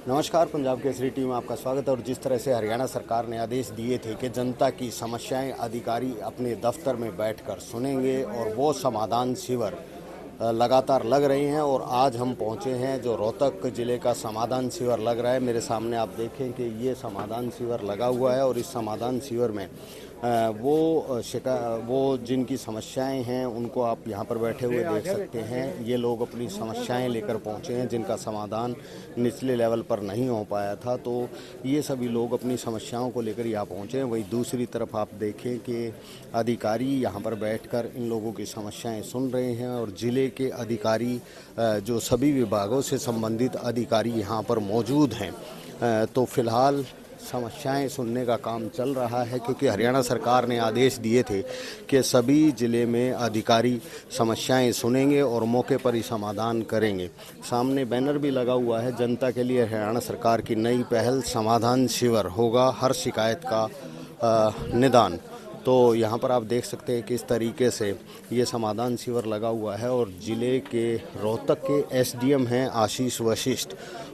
नमस्कार, पंजाब केसरी टीम में आपका स्वागत है। और जिस तरह से हरियाणा सरकार ने आदेश दिए थे कि जनता की समस्याएं अधिकारी अपने दफ्तर में बैठकर सुनेंगे और वो समाधान शिविर लगातार लग रही हैं, और आज हम पहुंचे हैं जो रोहतक ज़िले का समाधान शिविर लग रहा है। मेरे सामने आप देखें कि ये समाधान शिविर लगा हुआ है और इस समाधान शिविर में वो जिनकी समस्याएं हैं उनको आप यहां पर बैठे हुए देख सकते हैं। ये लोग अपनी समस्याएं लेकर पहुंचे हैं जिनका समाधान निचले लेवल पर नहीं हो पाया था, तो ये सभी लोग अपनी समस्याओं को लेकर यहाँ पहुंचे हैं। वहीं दूसरी तरफ आप देखें कि अधिकारी यहां पर बैठकर इन लोगों की समस्याएं सुन रहे हैं, और ज़िले के अधिकारी जो सभी विभागों से संबंधित अधिकारी यहां पर मौजूद हैं। तो फिलहाल समस्याएं सुनने का काम चल रहा है, क्योंकि हरियाणा सरकार ने आदेश दिए थे कि सभी ज़िले में अधिकारी समस्याएं सुनेंगे और मौके पर ही समाधान करेंगे। सामने बैनर भी लगा हुआ है, जनता के लिए हरियाणा सरकार की नई पहल समाधान शिविर होगा हर शिकायत का निदान। तो यहाँ पर आप देख सकते हैं किस तरीके से ये समाधान शिविर लगा हुआ है, और ज़िले के रोहतक के एसडीएम हैं आशीष वशिष्ठ,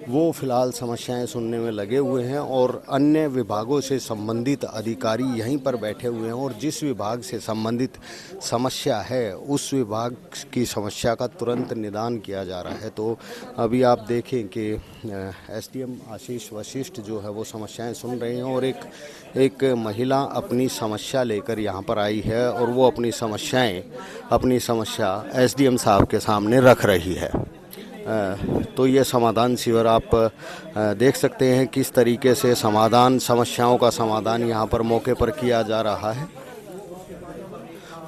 वो फ़िलहाल समस्याएं सुनने में लगे हुए हैं, और अन्य विभागों से संबंधित अधिकारी यहीं पर बैठे हुए हैं, और जिस विभाग से संबंधित समस्या है उस विभाग की समस्या का तुरंत निदान किया जा रहा है। तो अभी आप देखें कि एसडीएम आशीष वशिष्ठ जो है वो समस्याएं सुन रहे हैं, और एक महिला अपनी समस्या लेकर यहाँ पर आई है, और वो अपनी समस्या एसडीएम साहब के सामने रख रही है। तो ये समाधान शिविर आप देख सकते हैं किस तरीके से समस्याओं का समाधान यहाँ पर मौके पर किया जा रहा है।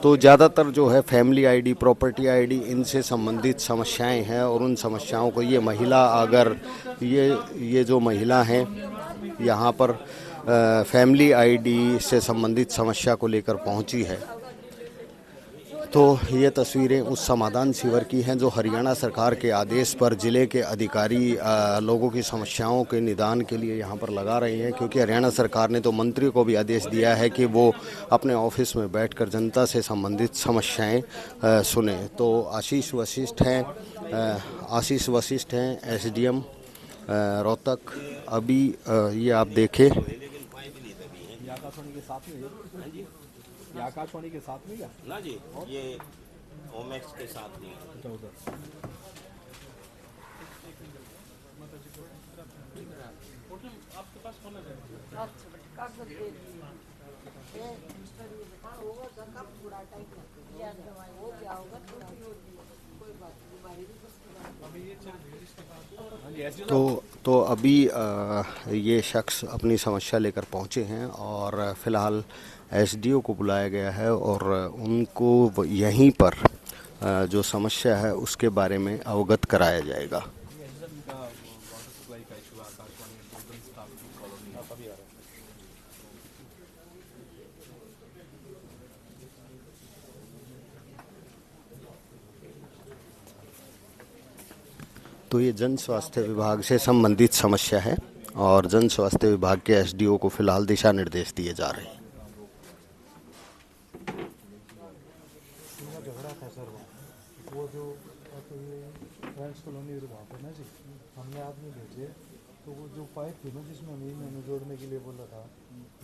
तो ज़्यादातर जो है फैमिली आईडी, प्रॉपर्टी आईडी, इनसे संबंधित समस्याएं हैं, और उन समस्याओं को ये महिला अगर ये जो महिला हैं यहाँ पर फैमिली आईडी से संबंधित समस्या को लेकर पहुंची है। तो ये तस्वीरें उस समाधान शिविर की हैं जो हरियाणा सरकार के आदेश पर ज़िले के अधिकारी लोगों की समस्याओं के निदान के लिए यहाँ पर लगा रहे हैं, क्योंकि हरियाणा सरकार ने तो मंत्री को भी आदेश दिया है कि वो अपने ऑफिस में बैठकर जनता से संबंधित समस्याएं सुने। तो आशीष वशिष्ठ हैं एसडीएम रोहतक। अभी ये आप देखें आकाशवाणी के साथ में क्या ना जी, ये ओमेक्स के साथ नहीं है। आपके पास होना तो अभी ये शख्स अपनी समस्या लेकर पहुंचे हैं, और फिलहाल एसडीओ को बुलाया गया है, और उनको यहीं पर जो समस्या है उसके बारे में अवगत कराया जाएगा। तो ये जन स्वास्थ्य विभाग से संबंधित समस्या है, और जन स्वास्थ्य विभाग के एसडीओ को फिलहाल दिशा निर्देश दिए जा रहे हैं। झगड़ा था सर, वो जो फ्रेंड्स कॉलोनी वहाँ पे ना जी, हमने आदमी भेजे, तो वो जो पाइप थी ना जिसमें मैंने जोड़ने के लिए बोला था,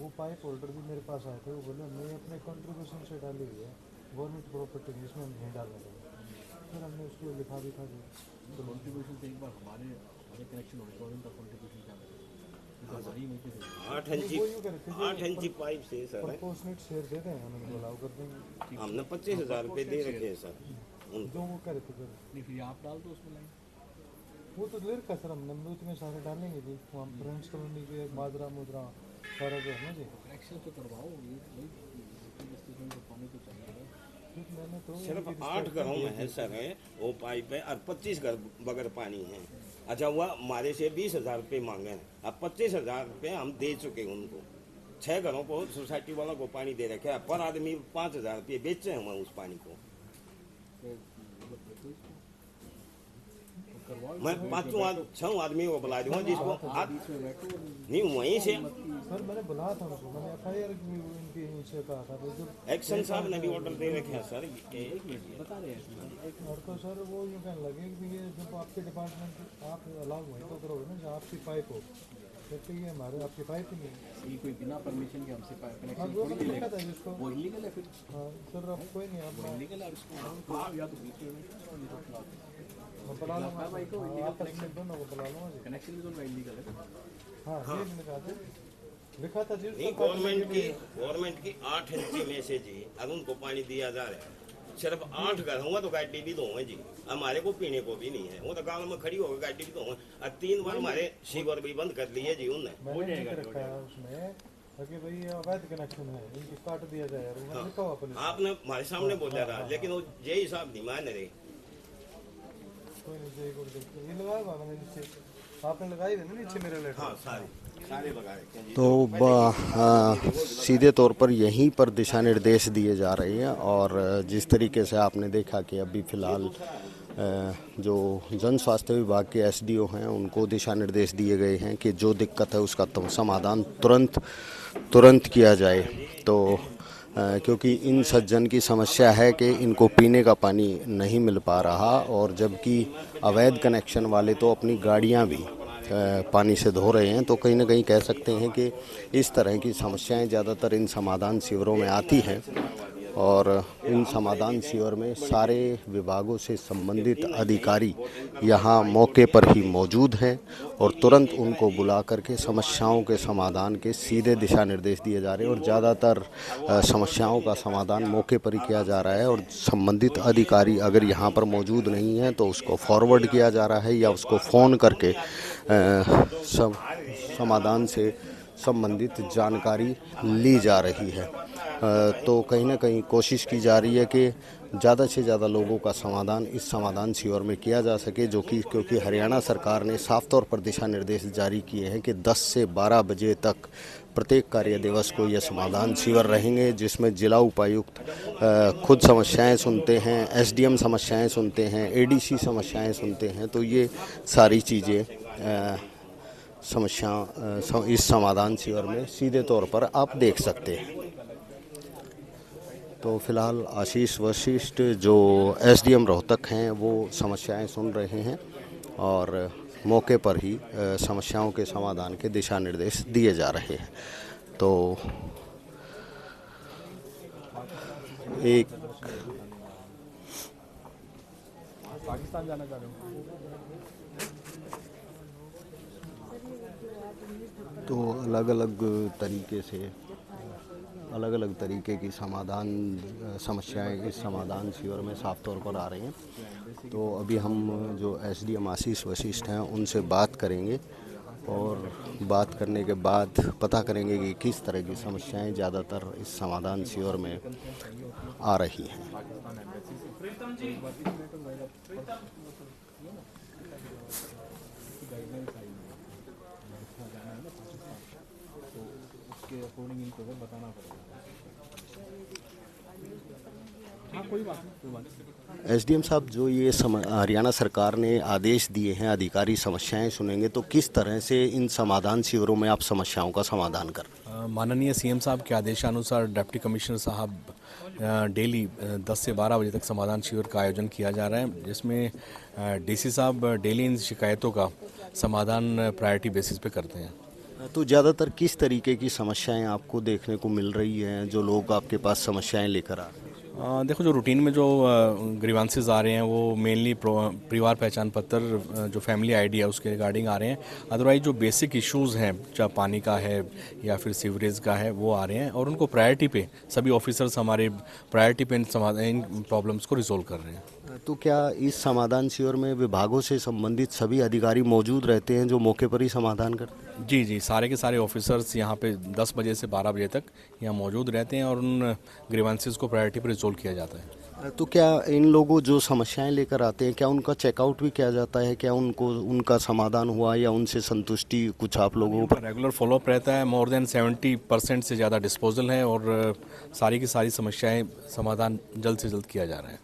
वो पाइप होल्डर भी मेरे पास आए थे। वो बोले मैं अपने कंट्रीब्यूशन से डाली हुई है गवर्नमेंट प्रॉपर्टी जिसमें हम नहीं डालने लगे। फिर हमने उसको लिखा भी था तो कंट्रीब्यूशन से एक बार हमारे कनेक्शन हो गए, उनका कंट्रीब्यूशन क्या करें 8 इंची पाइप से सर प्रोपोर्शनेट शेयर दे दें, हम उनको अलाउ कर देंगे। हमने 25,000 रुपये दे रखे हैं सर जो वो करे तो फिर नहीं, फिर आप डाल दो उसमें लाइन, वो तो ले रखा सर हमने उतने सारे डालेंगे जी। वहाँ फ्रेंड्स कॉलोनी के माजरा मुद्रा सारा जो है ना जी, कनेक्शन तो करवाओ, मैंने तो सिर्फ 8 घरों में है सर है वो पाइप है, और 25 घर बगैर पानी है। अच्छा हुआ हमारे से 20,000 रुपये मांगे हैं, अब 25,000 रुपये हम दे चुके हैं उनको। 6 घरों को सोसाइटी वालों को पानी दे रखे, पर आदमी 5,000 रुपये बेचे हैं हम उस पानी को। मैं 5 आदमी को बुला दूंगा जिसको नहीं वहीं से सर मैंने बुलाया था उनको, मैंने FIR भी इनकी नीचे कहा था, तो जब एक्शन साहब ने भी ऑर्डर दे रखे हैं सर। और तो सर वो यूँ कहने लगे कि ये जब आपके डिपार्टमेंट आप अलाउ वहीं तो करोगे ना जहाँ आपकी पाइप हो, तो ये हमारे आपकी पाइप ही नहीं है। ये कोई बिना परमिशन के हमसे हाँ कनेक्शन वो मैंने लिखा था जिसको, वो इलीगल है फिर। हाँ सर अब कोई नहीं, आप इलीगल है और इसको या तो बीच में मैं बुला लूँगा, आप कनेक्शन दोनों को बुला लूँगा जी। कनेक्शन भी तो इलीगल है। हाँ ये मैंने कहा था, लिखा था जी नहीं गवर्नमेंट की 8 इंची में से जी अगर उनको पानी दिया जा रहा है, सिर्फ 8 घर होगा तो गाड़ी भी धोए जी, हमारे को पीने को भी नहीं है। वो तो गाँव में खड़ी होगी गाड़ी भी धोए, और 3 बार हमारे सीवर भी बंद कर लिए जी उनने। मैंने लिख रखा है उसमें कि भाई ये अवैध कनेक्शन है, इनको काट दिया जाए यार, वो लिखा हुआ पुलिस। आपने हमारे सामने बोला था, लेकिन वो यही साहब नहीं मान रहे। कोई नहीं चाहिए को देखते, ये लगाया हुआ मैंने नीचे, आपने लगाई थी ना नीचे मेरे लेटर। हाँ सारे लगा रखे हैं जी। तो सीधे तौर पर यहीं पर दिशा निर्देश दिए जा रहे हैं। और जिस तरीके से आपने देखा कि अभी फ़िलहाल जो जन स्वास्थ्य विभाग के SDO हैं उनको दिशा निर्देश दिए गए हैं कि जो दिक्कत है उसका समाधान तुरंत किया जाए। तो क्योंकि इन सज्जन की समस्या है कि इनको पीने का पानी नहीं मिल पा रहा, और जबकि अवैध कनेक्शन वाले तो अपनी गाड़ियां भी पानी से धो रहे हैं। तो कहीं ना कहीं कह सकते हैं कि इस तरह की समस्याएं ज़्यादातर इन समाधान शिविरों में आती हैं, और इन समाधान शिविर में सारे विभागों से संबंधित अधिकारी यहाँ मौके पर ही मौजूद हैं और तुरंत उनको बुला करके समस्याओं के समाधान के सीधे दिशा निर्देश दिए जा रहे हैं। और ज़्यादातर समस्याओं का समाधान मौके पर ही किया जा रहा है, और संबंधित अधिकारी अगर यहाँ पर मौजूद नहीं है तो उसको फॉरवर्ड किया जा रहा है या उसको फ़ोन करके समाधान से संबंधित जानकारी ली जा रही है। तो कहीं ना कहीं कोशिश की जा रही है कि ज़्यादा से ज़्यादा लोगों का समाधान इस समाधान शिविर में किया जा सके, जो कि क्योंकि हरियाणा सरकार ने साफ तौर पर दिशा निर्देश जारी किए हैं कि 10 से 12 बजे तक प्रत्येक कार्य दिवस को यह समाधान शिविर रहेंगे, जिसमें जिला उपायुक्त खुद समस्याएं सुनते हैं, SDM समस्याएं सुनते हैं, ADC समस्याएं सुनते हैं। तो ये सारी चीज़ें समस्या इस समाधान शिविर में सीधे तौर पर आप देख सकते हैं। तो फिलहाल आशीष वशिष्ठ जो SDM रोहतक हैं वो समस्याएं सुन रहे हैं, और मौके पर ही समस्याओं के समाधान के दिशा निर्देश दिए जा रहे हैं। तो एक पाकिस्तान जाना चाह रहे हो तो अलग अलग तरीके की समस्याएं इस समाधान शिविर में साफ तौर पर आ रही हैं। तो अभी हम जो SDM आशीष वशिष्ठ हैं उनसे बात करेंगे, और बात करने के बाद पता करेंगे कि किस तरह की समस्याएं ज़्यादातर इस समाधान शिविर में आ रही हैं। अकॉर्डिंग इनको बताना पड़ेगा। हाँ कोई बात नहीं। SDM साहब, जो ये हरियाणा सरकार ने आदेश दिए हैं अधिकारी समस्याएं सुनेंगे, तो किस तरह से इन समाधान शिविरों में आप समस्याओं का समाधान कर? माननीय CM साहब के आदेशानुसार डिप्टी कमिश्नर साहब डेली 10 से 12 बजे तक समाधान शिविर का आयोजन किया जा रहा है, जिसमें DC साहब डेली इन शिकायतों का समाधान प्रायोरिटी बेसिस पे करते हैं। तो ज़्यादातर किस तरीके की समस्याएं आपको देखने को मिल रही हैं जो लोग आपके पास समस्याएं लेकर आ रहे हैं? देखो, जो रूटीन में जो ग्रीवांसेस आ रहे हैं वो मेनली परिवार पहचान पत्र जो फैमिली ID है उसके रिगार्डिंग आ रहे हैं। अदरवाइज जो बेसिक इश्यूज़ हैं, चाहे पानी का है या फिर सीवरेज का है, वो आ रहे हैं, और उनको प्रायोरिटी पे सभी ऑफिसर्स हमारे प्रायोरिटी पे इन प्रॉब्लम्स को रिजोल्व कर रहे हैं। तो क्या इस समाधान शिविर में विभागों से संबंधित सभी अधिकारी मौजूद रहते हैं जो मौके पर ही समाधान करते हैं? जी, सारे के सारे ऑफिसर्स यहाँ पे 10 बजे से 12 बजे तक यहाँ मौजूद रहते हैं, और उन ग्रीवांसेस को प्रायोरिटी पर रिजोल्व किया जाता है। तो क्या इन लोगों जो समस्याएं लेकर आते हैं, क्या उनका चेकआउट भी किया जाता है? क्या उनका समाधान हुआ या उनसे संतुष्टि कुछ आप लोगों पर? रेगुलर फॉलोअप रहता है। मोर देन 70% से ज़्यादा डिस्पोजल है, और सारी की सारी समस्याएं समाधान जल्द से जल्द किया जा रहा है।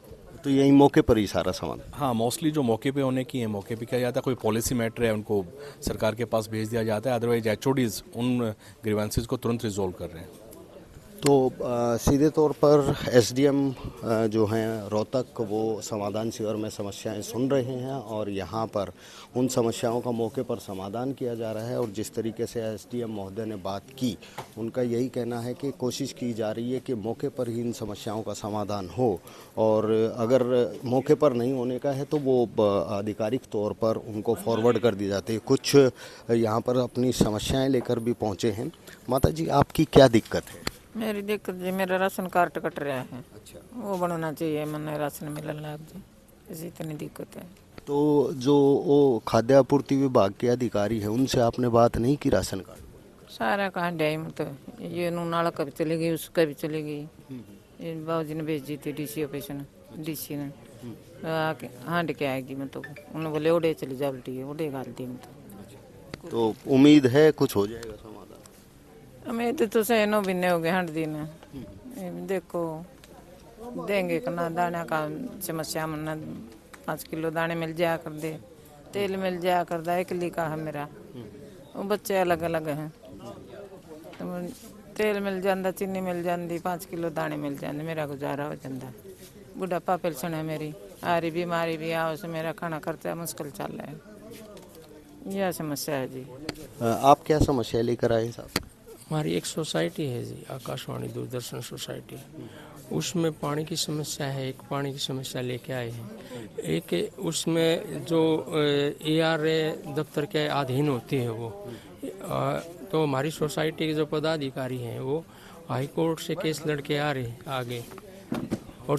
तो यही मौके पर ही सारा सामान। हाँ, मोस्टली जो मौके पे होने की है मौके पे किया जाता है। कोई पॉलिसी मैटर है उनको सरकार के पास भेज दिया जाता है, अदरवाइज एचओडीज उन ग्रीवेंसेस को तुरंत रिजोल्व कर रहे हैं। तो सीधे तौर पर एसडीएम जो हैं रोहतक वो समाधान शिविर में समस्याएं सुन रहे हैं और यहाँ पर उन समस्याओं का मौके पर समाधान किया जा रहा है। और जिस तरीके से एसडीएम महोदय ने बात की, उनका यही कहना है कि कोशिश की जा रही है कि मौके पर ही इन समस्याओं का समाधान हो, और अगर मौके पर नहीं होने का है तो वो आधिकारिक तौर पर उनको फॉरवर्ड कर दी जाती है। कुछ यहाँ पर अपनी समस्याएँ लेकर भी पहुँचे हैं। माता जी, आपकी क्या दिक्कत है? मेरी दिक्कत जी, मेरा राशन कार्ड कट रहा है। अच्छा। वो बनना चाहिए, मैंने राशन मिलने लग जी, इसी इतनी दिक्कत है। तो जो वो खाद्य आपूर्ति विभाग के अधिकारी हैं उनसे आपने बात नहीं की राशन कार्ड? सारा कहाँ टाइम तो ये नाला कभी चली गई, उसका भी चली गई। ये बाबूजी ने भेज दी थी डीसी ऑफिस ने, डीसी ने आके हांड के आएगी। मैं तो उन्होंने बोले उड़े चली जा, उल्टी है उड़े गाल दी। मैं तो उम्मीद है कुछ हो जाएगा समाधान? हमें तो सहनो भी नहीं हो गए हांड दिन। देखो देंगे करना दाना का समस्या, मना 5 किलो दाने मिल जाया कर दे, तेल मिल जाया कर दे। एक ली का है मेरा, वो बच्चे अलग अलग हैं। तो तेल मिल जाता, चीनी मिल जाती, 5 किलो दाने मिल जाते, मेरा गुजारा हो जाता। बुढ़ापा पेंशन है मेरी, आरी बीमारी भी आओ से मेरा खाना खर्चा मुश्किल चल रहा है। यह समस्या है जी। आप क्या समस्या लेकर आए साहब? हमारी एक सोसाइटी है जी, आकाशवाणी दूरदर्शन सोसाइटी, उसमें पानी की समस्या है। एक पानी की समस्या लेके आए हैं। एक उसमें जो AR दफ्तर के अधीन होती है वो, तो हमारी सोसाइटी के जो पदाधिकारी हैं वो हाई कोर्ट से केस लड़के आ रहे आगे, और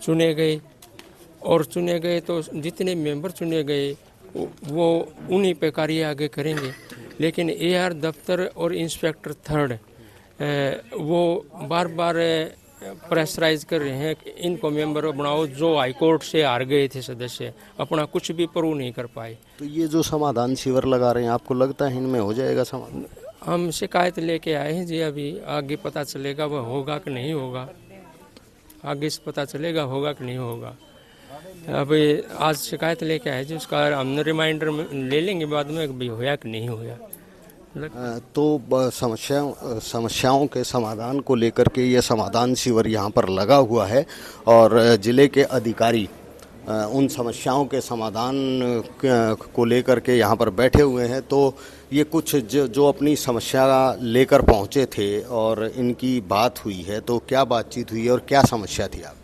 चुने गए तो जितने मेंबर चुने गए वो उन्हीं पे कार्य आगे करेंगे। लेकिन AR दफ्तर और इंस्पेक्टर थर्ड वो बार बार प्रेशराइज कर रहे हैं कि इनको मेंबर बनाओ। जो हाई कोर्ट से हार गए थे सदस्य, अपना कुछ भी प्रूव नहीं कर पाए। तो ये जो समाधान शिविर लगा रहे हैं, आपको लगता है इनमें हो जाएगा समाधान? हम शिकायत लेके आए हैं जी, अभी आगे पता चलेगा वह होगा कि नहीं होगा। आगे से पता चलेगा होगा कि नहीं होगा। अभी आज शिकायत लेके आए जी, उसका हम रिमाइंडर ले लेंगे बाद में भी होया कि नहीं होया। तो समस्याओं के समाधान को लेकर के ये समाधान शिविर यहाँ पर लगा हुआ है और ज़िले के अधिकारी उन समस्याओं के समाधान को लेकर के यहाँ पर बैठे हुए हैं। तो ये कुछ जो अपनी समस्या लेकर पहुँचे थे और इनकी बात हुई है, तो क्या बातचीत हुई है और क्या समस्या थी? आप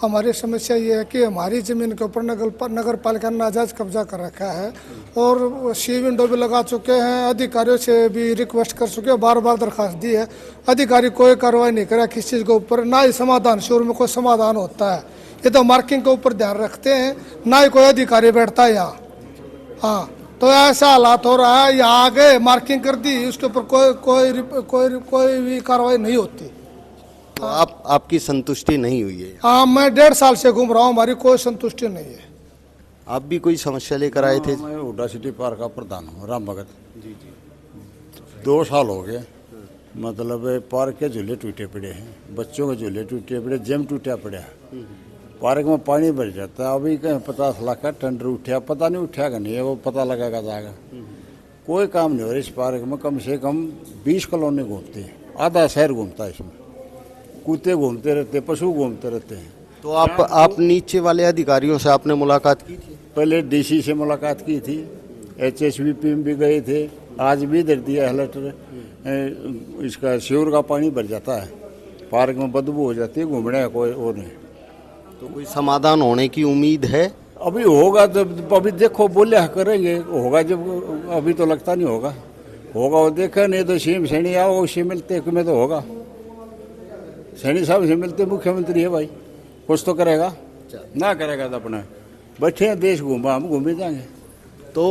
हमारी समस्या ये है कि हमारी ज़मीन के ऊपर नगर पालिका ने नाजायज कब्जा कर रखा है और सी विंडो भी लगा चुके हैं। अधिकारियों से भी रिक्वेस्ट कर चुके हैं, बार बार दरखास्त दी है, अधिकारी कोई कार्रवाई नहीं करा किसी चीज़ के ऊपर। ना ही समाधान शिविर में कोई समाधान होता है, ये तो मार्किंग के ऊपर ध्यान रखते हैं, ना ही कोई अधिकारी बैठता है यहाँ। हाँ, तो ऐसा हालात हो रहा है, यहाँ आगे मार्किंग कर दी, उसके ऊपर कोई भी कार्रवाई नहीं होती। तो आपकी संतुष्टि नहीं हुई है? हाँ, मैं 1.5 साल से घूम रहा हूँ, हमारी कोई संतुष्टि नहीं है। आप भी कोई समस्या लेकर आए थे? मैं हुड्डा सिटी पार्क का प्रधान हूँ, राम भगत जी। 2 साल हो गए, मतलब पार्क के झूले टूटे पड़े हैं, बच्चों के झूले टूटे पड़े, जिम टूटा पड़ा है, पार्क में पानी भर जाता है। अभी कहीं 50 लाख का टेंडर उठा, पता नहीं उठा कि नहीं है, वो पता लगाएगा जाएगा। कोई काम नहीं हो रहा इस पार्क में। कम से कम 20 कॉलोनी घूमती है, आधा शहर घूमता है इसमें, कुत्ते घूमते रहते, पशु घूमते रहते हैं। तो आप नीचे वाले अधिकारियों से आपने मुलाकात की थी? पहले DC से मुलाकात की थी, HSBP में भी गए थे, आज भी इधर दिया है लेटर। इसका शिविर का पानी भर जाता है, पार्क में बदबू हो जाती है, घूमने का कोई और नहीं। तो कोई समाधान होने की उम्मीद है? अभी होगा तो अभी देखो, बोले करेंगे, होगा जब, अभी तो लगता नहीं होगा। वो देखा नहीं तो सीएम सैनी आओ, उससे मिलते में तो होगा। सैनी साहब से मिलते, मुख्यमंत्री है भाई, कुछ तो करेगा, ना करेगा तो अपना बैठे हैं, देश घूमा, हम घूमे जाएंगे। तो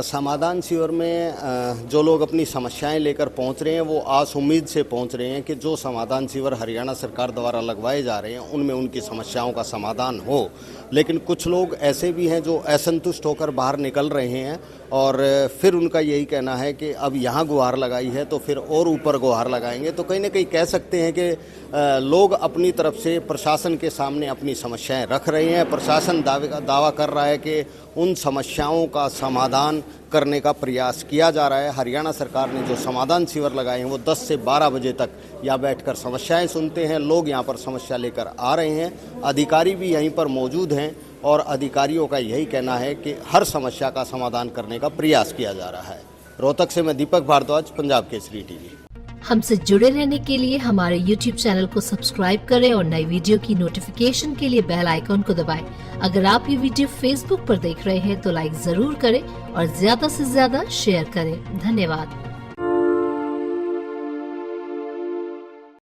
समाधान शिविर में जो लोग अपनी समस्याएं लेकर पहुंच रहे हैं वो आस उम्मीद से पहुंच रहे हैं कि जो समाधान शिविर हरियाणा सरकार द्वारा लगवाए जा रहे हैं उनमें उनकी समस्याओं का समाधान हो। लेकिन कुछ लोग ऐसे भी हैं जो असंतुष्ट होकर बाहर निकल रहे हैं और फिर उनका यही कहना है कि अब यहाँ गुहार लगाई है तो फिर और ऊपर गुहार लगाएंगे। तो कहीं ना कहीं कह सकते हैं कि लोग अपनी तरफ से प्रशासन के सामने अपनी समस्याएं रख रहे हैं। प्रशासन दावा कर रहा है कि उन समस्याओं का समाधान करने का प्रयास किया जा रहा है। हरियाणा सरकार ने जो समाधान शिविर लगाए हैं वो 10 से 12 बजे तक यहाँ बैठकर समस्याएं सुनते हैं। लोग यहाँ पर समस्या लेकर आ रहे हैं, अधिकारी भी यहीं पर मौजूद हैं और अधिकारियों का यही कहना है कि हर समस्या का समाधान करने का प्रयास किया जा रहा है। रोहतक से मैं दीपक भारद्वाज, पंजाब केसरी टीवी। हमसे जुड़े रहने के लिए हमारे YouTube चैनल को सब्सक्राइब करें और नई वीडियो की नोटिफिकेशन के लिए बेल आइकॉन को दबाएं। अगर आप ये वीडियो Facebook पर देख रहे हैं तो लाइक जरूर करें और ज्यादा से ज्यादा शेयर करें। धन्यवाद।